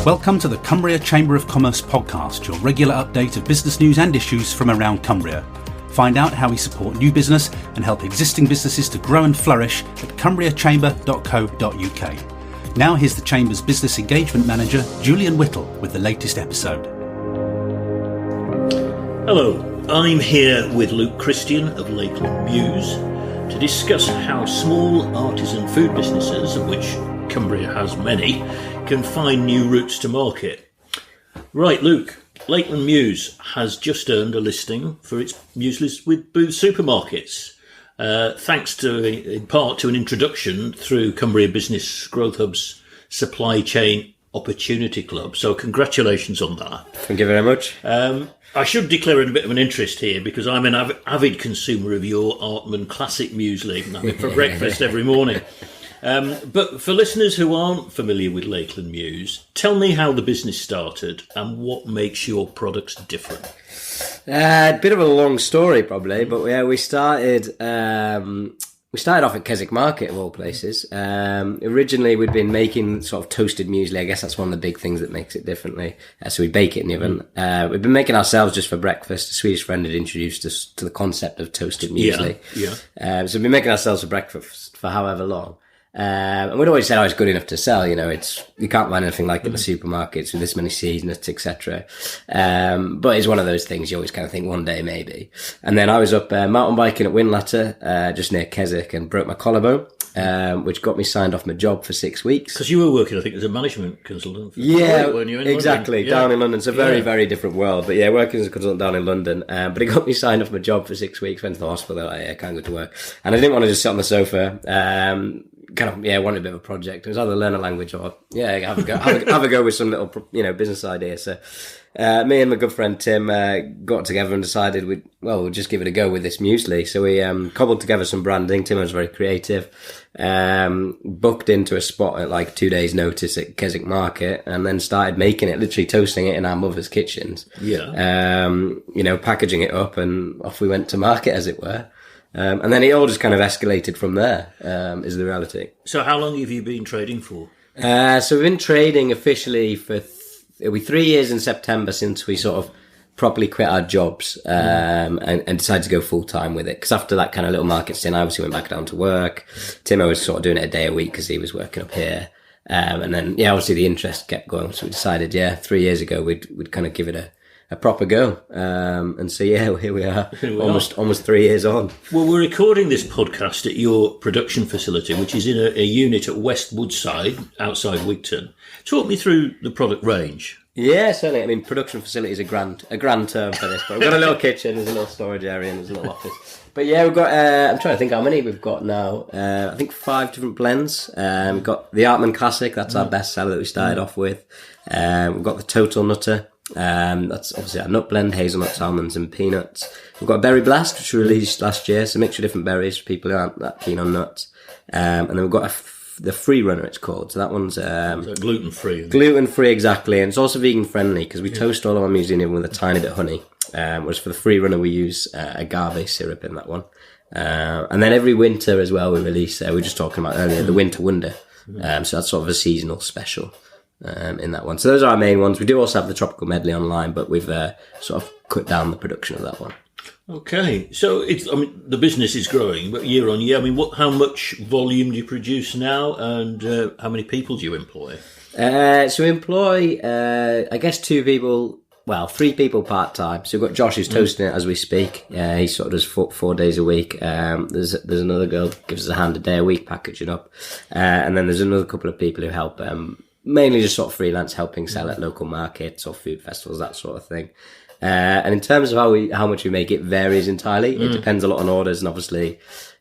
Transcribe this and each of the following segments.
Welcome to the Cumbria Chamber of Commerce podcast, your regular update of business news and issues from around Cumbria. Find out how we support new business and help existing businesses to grow and flourish at cumbriachamber.co.uk. Now here's the Chamber's Business Engagement Manager, Julian Whittle, with the latest episode. Hello, I'm here with Christian of Lakeland Mues to discuss how small artisan food businesses, of which Cumbria has many, can find new routes to market. Right, Luke, Lakeland Mues has just earned a listing for its mueslis with Booths supermarkets, thanks to, in part, to an introduction through Cumbria Business Growth Hub's Supply Chain Opportunity Club. So congratulations on that. Thank you very much. I should declare a bit of an interest here because I'm an avid consumer of your Artman Classic muesli. I have it for breakfast every morning. But for listeners who aren't familiar with Lakeland Mues, tell me how the business started and what makes your products different. A bit of a long story, probably, but yeah, we started off at Keswick Market, of all places. Originally, we'd been making sort of toasted muesli. I guess that's one of the big things that makes it differently. So we bake it in the oven. We've been making ourselves just for breakfast. A Swedish friend had introduced us to the concept of toasted muesli. So we've been making ourselves for breakfast for however long. And we'd always said, it's good enough to sell, you can't find anything like it in the supermarkets with this many seeds, nuts, etc. But it's one of those things you always kind of think one day maybe. And then I was up mountain biking at Windermere, just near Keswick, and broke my collarbone, which got me signed off my job for 6 weeks. Because you were working, I think, as a management consultant. Weren't you, exactly, down in London. It's a very, very different world. But yeah, working as a consultant down in London. But it got me signed off my job for 6 weeks, went to the hospital, I can't go to work. And I didn't want to just sit on the sofa. Wanted a bit of a project. It was either learn a language or, have a go with some little, business idea. So, me and my good friend Tim, got together and decided we'll just give it a go with this muesli. So we, cobbled together some branding. Tim was very creative, booked into a spot at like 2 days notice at Keswick Market and then started making it, literally toasting it in our mother's kitchens. Packaging it up and off we went to market, as it were. And then it all just kind of escalated from there, is the reality. So how long have you been trading for? So we've been trading officially for, it'll be 3 years in September since we sort of properly quit our jobs, and decided to go full time with it. Because after that kind of little market stint, I obviously went back down to work. Timo was sort of doing it a day a week because he was working up here. And then, obviously the interest kept going. So we decided, 3 years ago, we'd kind of give it a proper go. And so, here we are, almost 3 years on. Well, we're recording this podcast at your production facility, which is in a unit at West Woodside, outside Wigton. Talk me through the product range. Yeah, certainly. I mean, production facility is a grand term for this, but we've got a little kitchen, there's a little storage area, and there's a little office. But yeah, we've got, I'm trying to think how many we've got now. I think 5 different blends. We've got the Artman Classic, that's our best seller that we started off with. We've got the Total Nutter. That's obviously our nut blend, hazelnuts, almonds and peanuts. We've got a Berry Blast, which we released last year, so a mixture of different berries for people who aren't that keen on nuts. And then we've got the Free Runner, it's called. So that one's so gluten-free. Gluten-free, exactly. And it's also vegan-friendly because we toast all of our muesli in with a tiny bit of honey. Whereas for the Free Runner, we use agave syrup in that one. And then every winter as well, we release, we were just talking about earlier, the Winter Wonder. So that's sort of a seasonal special. In that one. So those are our main ones. We do also have the Tropical Medley online, but we've sort of cut down the production of that one. Okay. So the business is growing, but year on year, how much volume do you produce now and how many people do you employ? So we employ, I guess 3 people part-time. So we've got Josh who's toasting it as we speak. He sort of does 4 days a week. There's another girl who gives us a hand a day a week packaging up. And then there's another couple of people who help, mainly just sort of freelance, helping sell at local markets or food festivals, that sort of thing. And in terms of how much we make, it varies entirely. It depends a lot on orders, and obviously,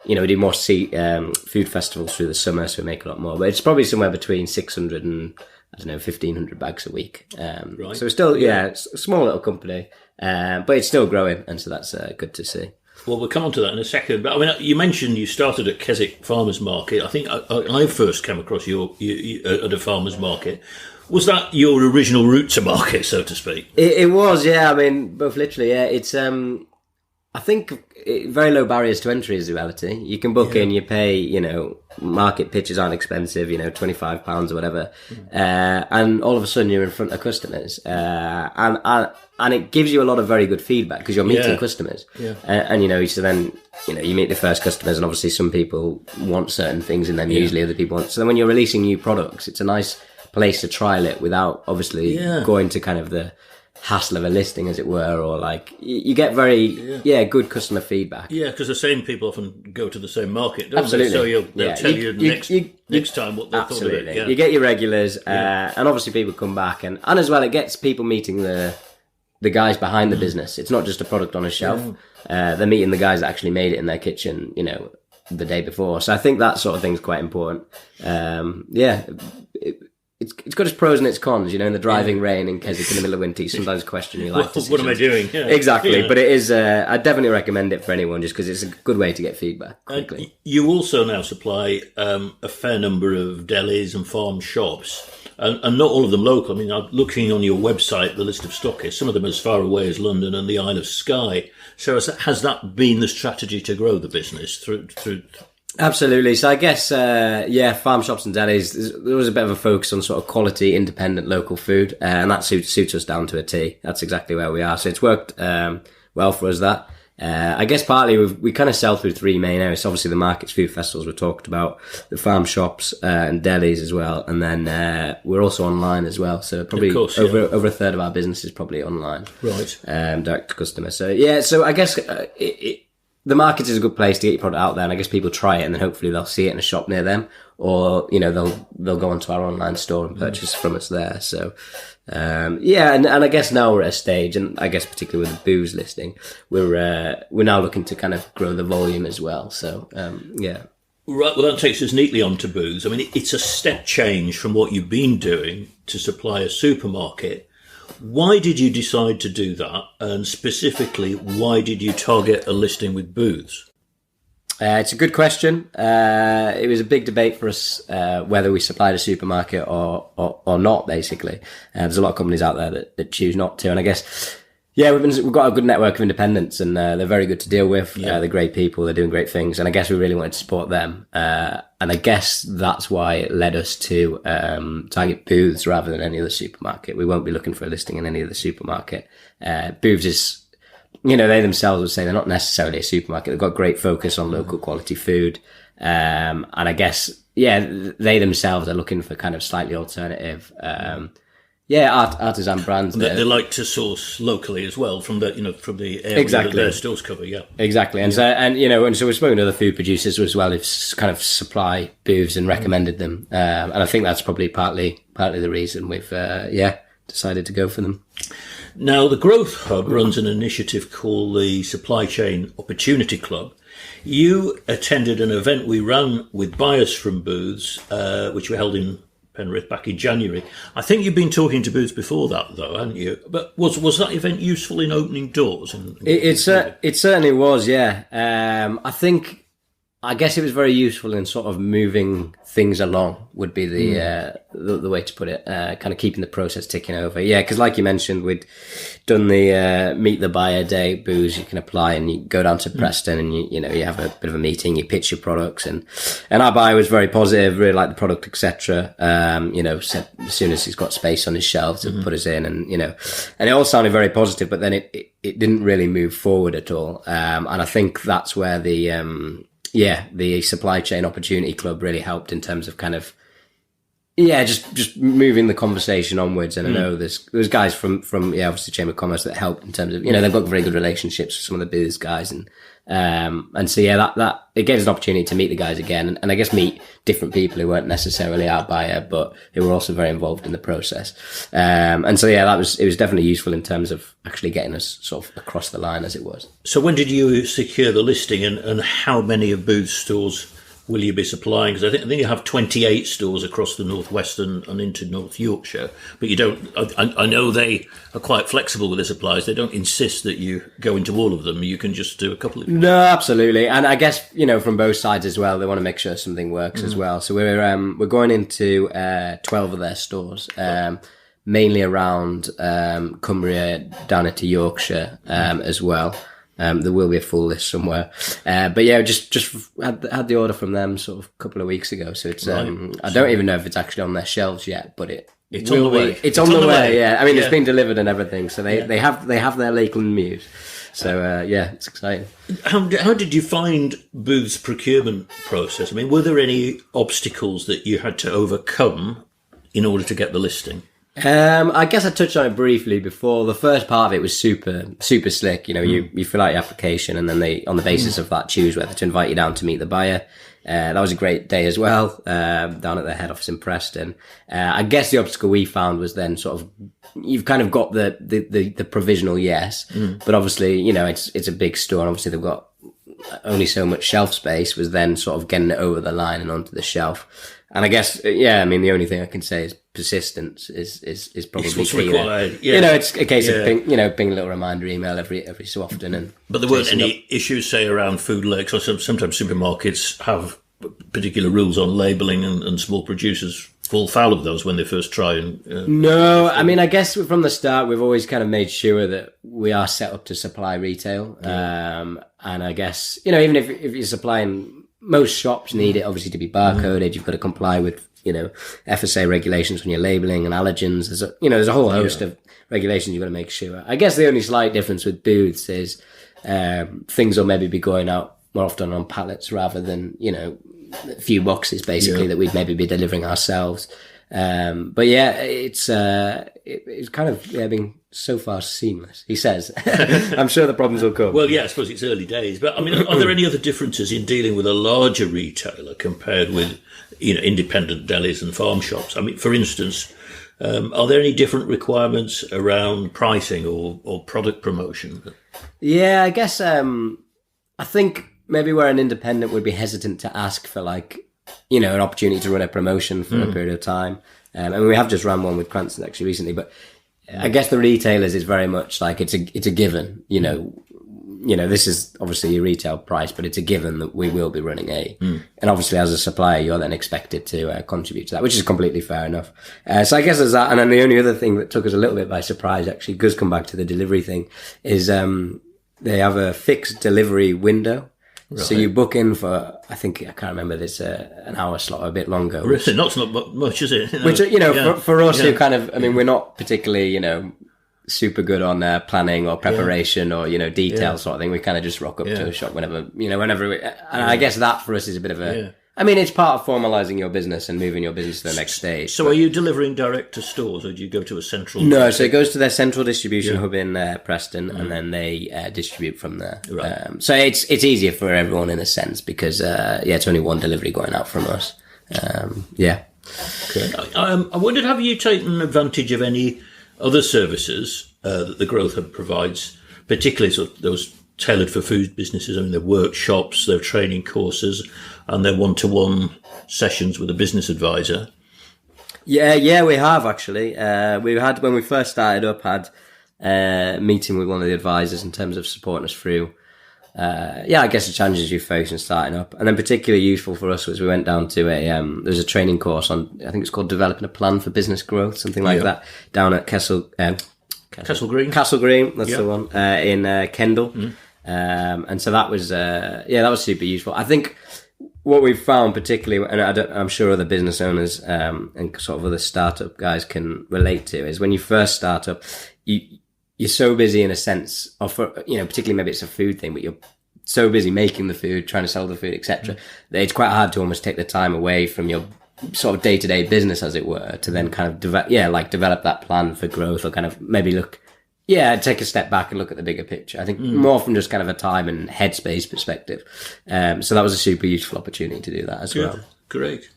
we do more food festivals through the summer, so we make a lot more. But it's probably somewhere between 600 and 1,500 bags a week. Right. So it's still, it's a small little company, but it's still growing, and so that's good to see. Well, we'll come on to that in a second. But you mentioned you started at Keswick Farmers Market. I think I first came across you at a farmers market. Was that your original route to market, so to speak? It was, yeah. Both literally, yeah. It's I think very low barriers to entry is the reality. You can book in, you pay, market pitches aren't expensive, £25 or whatever. And all of a sudden you're in front of customers. And it gives you a lot of very good feedback because you're meeting customers. Yeah. So then, you meet the first customers, and obviously some people want certain things in their muesli, other people want. So then when you're releasing new products, it's a nice place to trial it without obviously going to kind of the hassle of a listing, as it were, or like you get very good customer feedback. Yeah, because the same people often go to the same market, don't absolutely. they? So they'll tell you next time what they thought of it. Yeah. You get your regulars, and obviously people come back, and as well it gets people meeting the guys behind the business. It's not just a product on a shelf. They're meeting the guys that actually made it in their kitchen, the day before. So I think that sort of thing is quite important. It's got its pros and its cons, in the driving rain in Keswick in the middle of winter. You sometimes question your life decisions. What am I doing? Yeah. Exactly, but it is. I definitely recommend it for anyone, just because it's a good way to get feedback quickly. You also now supply a fair number of delis and farm shops, and not all of them local. I mean, I'm looking on your website, the list of stockists. Some of them as far away as London and the Isle of Skye. So has that been the strategy to grow the business through? Absolutely. So I guess, farm shops and delis, there was a bit of a focus on sort of quality, independent, local food, and that suits us down to a T. That's exactly where we are. So it's worked well for us, that. I guess partly we kind of sell through three main areas. Obviously the markets, food festivals we talked about, the farm shops and delis as well, and then we're also online as well. So probably over a third of our business is probably online, right? Direct to customer. So I guess the market is a good place to get your product out there, and I guess people try it, and then hopefully they'll see it in a shop near them, or they'll go onto our online store and purchase from us there. So and I guess now we're at a stage, and I guess particularly with the booze listing, we're now looking to kind of grow the volume as well. So Right, well, that takes us neatly on to booze. I mean, it's a step change from what you've been doing to supply a supermarket. Why did you decide to do that? And specifically, why did you target a listing with booze? It's a good question. It was a big debate for us whether we supplied a supermarket or not, basically. There's a lot of companies out there that choose not to. And I guess, we've got a good network of independents, and they're very good to deal with. They're great people. They're doing great things. And I guess we really wanted to support them. And I guess that's why it led us to target Booths rather than any other supermarket. We won't be looking for a listing in any other supermarket. Booths is, they themselves would say they're not necessarily a supermarket. They've got great focus on local quality food. And I guess, they themselves are looking for kind of slightly alternative artisan brands. They like to source locally as well from the area that their stores cover. Yeah, exactly. And so we've spoken to other food producers as well who've kind of supply booths and recommended them. And I think that's probably partly the reason we've decided to go for them. Now, the Growth Hub runs an initiative called the Supply Chain Opportunity Club. You attended an event we ran with buyers from booths, which we held in Penrith back in January. I think you've been talking to booths before that, though, haven't you? But was that event useful in opening doors? It certainly was, yeah. I guess it was very useful in sort of moving things along, would be the way to put it. Kind of keeping the process ticking over. Yeah, because like you mentioned, we'd done the meet the buyer day booths. You can apply and you go down to Preston and you have a bit of a meeting. You pitch your products, and our buyer was very positive, really liked the product, etc. Said as soon as he's got space on his shelves to put us in, and it all sounded very positive. But then it didn't really move forward at all. And I think that's where the Supply Chain Opportunity Club really helped in terms of kind of, just moving the conversation onwards. And I know there's guys from obviously Chamber of Commerce that help in terms of, they've got very good relationships with some of the booths guys. And so that it gave us an opportunity to meet the guys again, and I guess meet different people who weren't necessarily our buyer, but who were also very involved in the process. And so it was definitely useful in terms of actually getting us sort of across the line, as it was. So when did you secure the listing, and how many of Booth's stores will you be supplying? Because I think you have 28 stores across the northwest and into North Yorkshire, but you don't. I know they are quite flexible with the supplies. They don't insist that you go into all of them. You can just do a couple of. No, absolutely, and I guess from both sides as well. They want to make sure something works as well. So we're going into 12 of their stores, mainly around Cumbria down into Yorkshire as well. There will be a full list somewhere. But yeah, just had the order from them sort of a couple of weeks ago. So it's, I don't even know if it's actually on their shelves yet, but it's on the way. It's on the way. Yeah. I mean, it's been delivered and everything. So they have their Lakeland Mues. So yeah, it's exciting. How did you find Booth's procurement process? I mean, were there any obstacles that you had to overcome in order to get the listing? I guess I touched on it briefly before. The first part of it was super slick. You know, you fill out your application and then they, on the basis of that, choose whether to invite you down to meet the buyer. That was a great day as well, down at their head office in Preston. I guess the obstacle we found was then sort of, you've kind of got the provisional yes, but obviously, you know, it's a big store and obviously they've got only so much shelf space, was then sort of getting it over the line and onto the shelf. And I guess, yeah, I mean, the only thing I can say is persistence is probably key. Required. Yeah. You know, it's a case of ping a little reminder email every so often. But there weren't any issues, say, around food lakes, or sometimes supermarkets have particular rules on labelling and small producers fall foul of those when they first try and... No, I mean, I guess from the start, we've always kind of made sure that we are set up to supply retail. And I guess, you know, even if you're supplying... Most shops need it, obviously, to be barcoded. You've got to comply with, you know, FSA regulations when you're labelling and allergens. There's a whole host of regulations you've got to make sure. I guess the only slight difference with booths is things will maybe be going out more often on pallets rather than, you know, a few boxes, basically, that we'd maybe be delivering ourselves. But yeah, it's kind of been so far seamless, he says. I'm sure the problems will come. Well, yeah, I suppose it's early days. But I mean, are there any other differences in dealing with a larger retailer compared with, you know, independent delis and farm shops? I mean, for instance, are there any different requirements around pricing or product promotion? Yeah, I guess I think maybe where an independent would be hesitant to ask for, like, you know, an opportunity to run a promotion for a period of time. I mean, we have just ran one with Cranston actually recently, but I guess the retailers is very much like it's a given, you know, this is obviously your retail price, but it's a given that we will be running and obviously as a supplier, you're then expected to contribute to that, which is completely fair enough. So I guess there's that. And then the only other thing that took us a little bit by surprise, actually, does come back to the delivery thing, is they have a fixed delivery window. Right. So you book in for, I can't remember, this an hour slot or a bit longer. Really? That's not much, is it? Which, you know, for us who kind of, I mean, we're not particularly, you know, super good on planning or preparation or, you know, detail sort of thing. We kind of just rock up to a shop whenever and I guess that for us is a bit of a, I mean, it's part of formalising your business and moving your business to the next stage. So are you delivering direct to stores or do you go to a central? No, so it goes to their central distribution hub in Preston and then they distribute from there. Right. So it's easier for everyone in a sense because, it's only one delivery going out from us. Okay. I wondered, have you taken advantage of any other services that the Growth Hub provides, particularly sort of those tailored for food businesses? I mean, their workshops, their training courses, and their one-to-one sessions with a business advisor. Yeah, we have actually. We had, when we first started up, had a meeting with one of the advisors in terms of supporting us through, I guess the challenges you face in starting up. And then particularly useful for us was we went down to there was a training course on, I think it's called Developing a Plan for Business Growth, something like that, down at Castle Green, that's the one, in Kendal. And so that was, that was super useful. I think what we've found particularly, and I'm sure other business owners, and sort of other startup guys can relate to, is when you first start up, you're so busy in a sense of, you know, particularly maybe it's a food thing, but you're so busy making the food, trying to sell the food, etc., that it's quite hard to almost take the time away from your sort of day-to-day business, as it were, to then kind of develop that plan for growth, or kind of maybe take a step back and look at the bigger picture. I think more from just kind of a time and headspace perspective. So that was a super useful opportunity to do that as well. Great.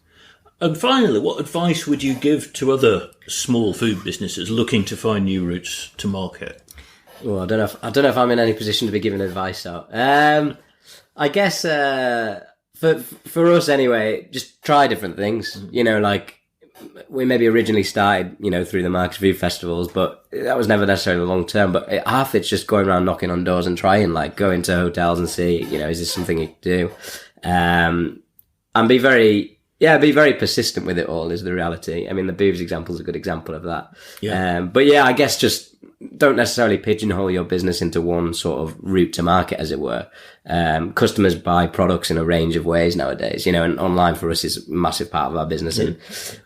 And finally, what advice would you give to other small food businesses looking to find new routes to market? Well, I don't know if I'm in any position to be giving advice out. I guess for us anyway, just try different things. You know, like we maybe originally started, you know, through the Marcus Food Festivals, but that was never necessarily long term. But half it's just going around knocking on doors and trying, like going to hotels and see, you know, is this something you can do? And be very persistent with it all is the reality. I mean, the Booths example is a good example of that. But I guess just don't necessarily pigeonhole your business into one sort of route to market, as it were. Customers buy products in a range of ways nowadays, and online for us is a massive part of our business. And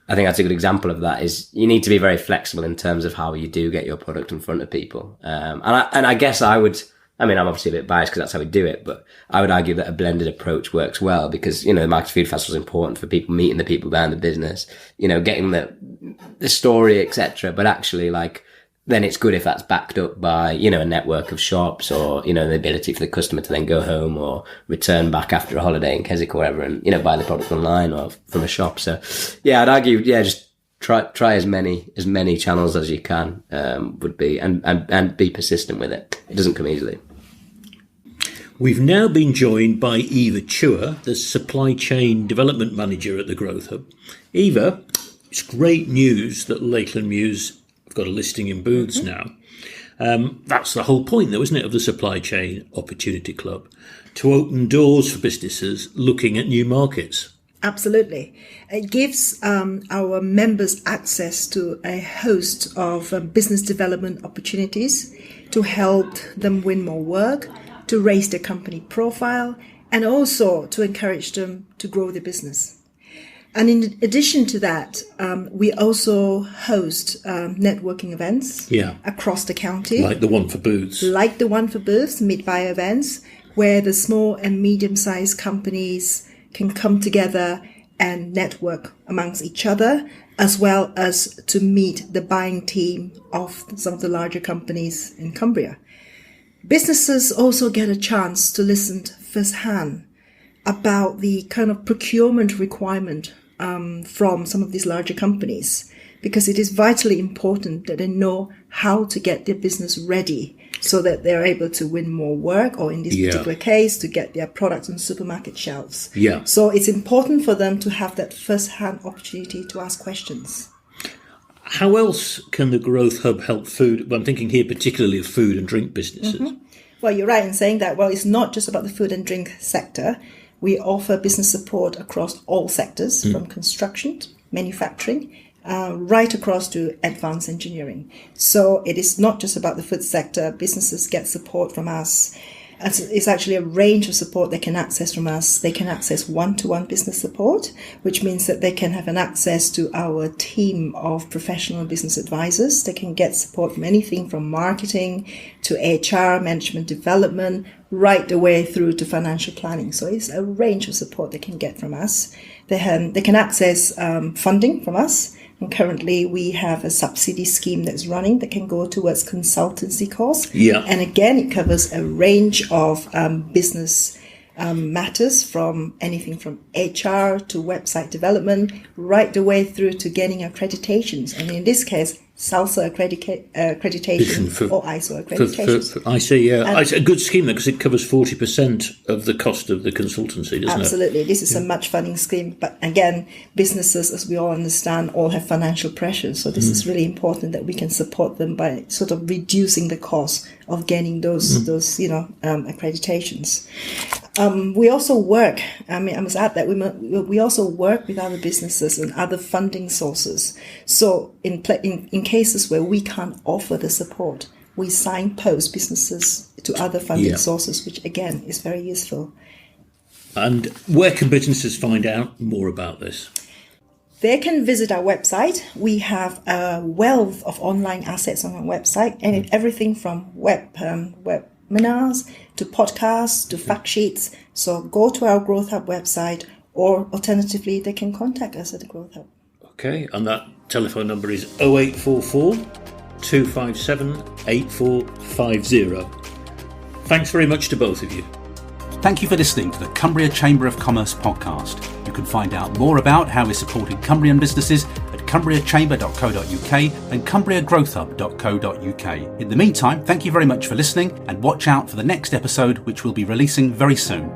I think that's a good example of that is you need to be very flexible in terms of how you do get your product in front of people. And I guess I'm obviously a bit biased because that's how we do it, but I would argue that a blended approach works well because, the Market Food Festival is important for people meeting the people behind the business, getting the story, etc. But actually, then it's good if that's backed up by, a network of shops or, the ability for the customer to then go home or return back after a holiday in Keswick or whatever and, buy the product online or from a shop. So, I'd argue, just try as many channels as you can, would be, and be persistent with it. It doesn't come easily. We've now been joined by Eva Chua, the Supply Chain Development Manager at the Growth Hub. Eva, it's great news that Lakeland Mues have got a listing in booths now. That's the whole point, though, isn't it, of the Supply Chain Opportunity Club, to open doors for businesses looking at new markets. Absolutely. It gives our members access to a host of business development opportunities to help them win more work, to raise their company profile, and also to encourage them to grow their business. And in addition to that, we also host networking events across the county. Like the one for booths. Meet-by events, where the small and medium-sized companies can come together and network amongst each other, as well as to meet the buying team of some of the larger companies in Cumbria. Businesses also get a chance to listen firsthand about the kind of procurement requirement from some of these larger companies, because it is vitally important that they know how to get their business ready so that they're able to win more work, or in this particular case, to get their products on supermarket shelves. Yeah. So it's important for them to have that first-hand opportunity to ask questions. How else can the Growth Hub help food? Well, I'm thinking here particularly of food and drink businesses. Mm-hmm. Well, you're right in saying that. Well, it's not just about the food and drink sector. We offer business support across all sectors, from construction, manufacturing, right across to advanced engineering. So it is not just about the food sector. Businesses get support from us. It's actually a range of support they can access from us. They can access one-to-one business support, which means that they can have an access to our team of professional business advisors. They can get support from anything from marketing to HR, management development, right the way through to financial planning. So it's a range of support they can get from us. They can access funding from us. And currently, we have a subsidy scheme that's running that can go towards consultancy costs. Yeah. And again, it covers a range of business matters, from anything from HR to website development, right the way through to getting accreditations. And in this case, SALSA accreditation or ISO accreditation. I see, yeah. It's a good scheme because it covers 40% of the cost of the consultancy, doesn't it? Absolutely. This is a much funding scheme. But again, businesses, as we all understand, all have financial pressures. So this is really important that we can support them by sort of reducing the cost of getting those accreditations. We also work, I must add that we also work with other businesses and other funding sources. So in cases where we can't offer the support, we signpost businesses to other funding sources, which again is very useful. And where can businesses find out more about this? They can visit our website. We have a wealth of online assets on our website, and everything from webinars to podcasts to fact sheets. So go to our Growth Hub website, or alternatively, they can contact us at the Growth Hub. Okay, and that telephone number is 0844 257 8450. Thanks very much to both of you. Thank you for listening to the Cumbria Chamber of Commerce podcast. You can find out more about how we're supporting Cumbrian businesses at cumbriachamber.co.uk and cumbriagrowthhub.co.uk. In the meantime, thank you very much for listening, and watch out for the next episode, which we'll be releasing very soon.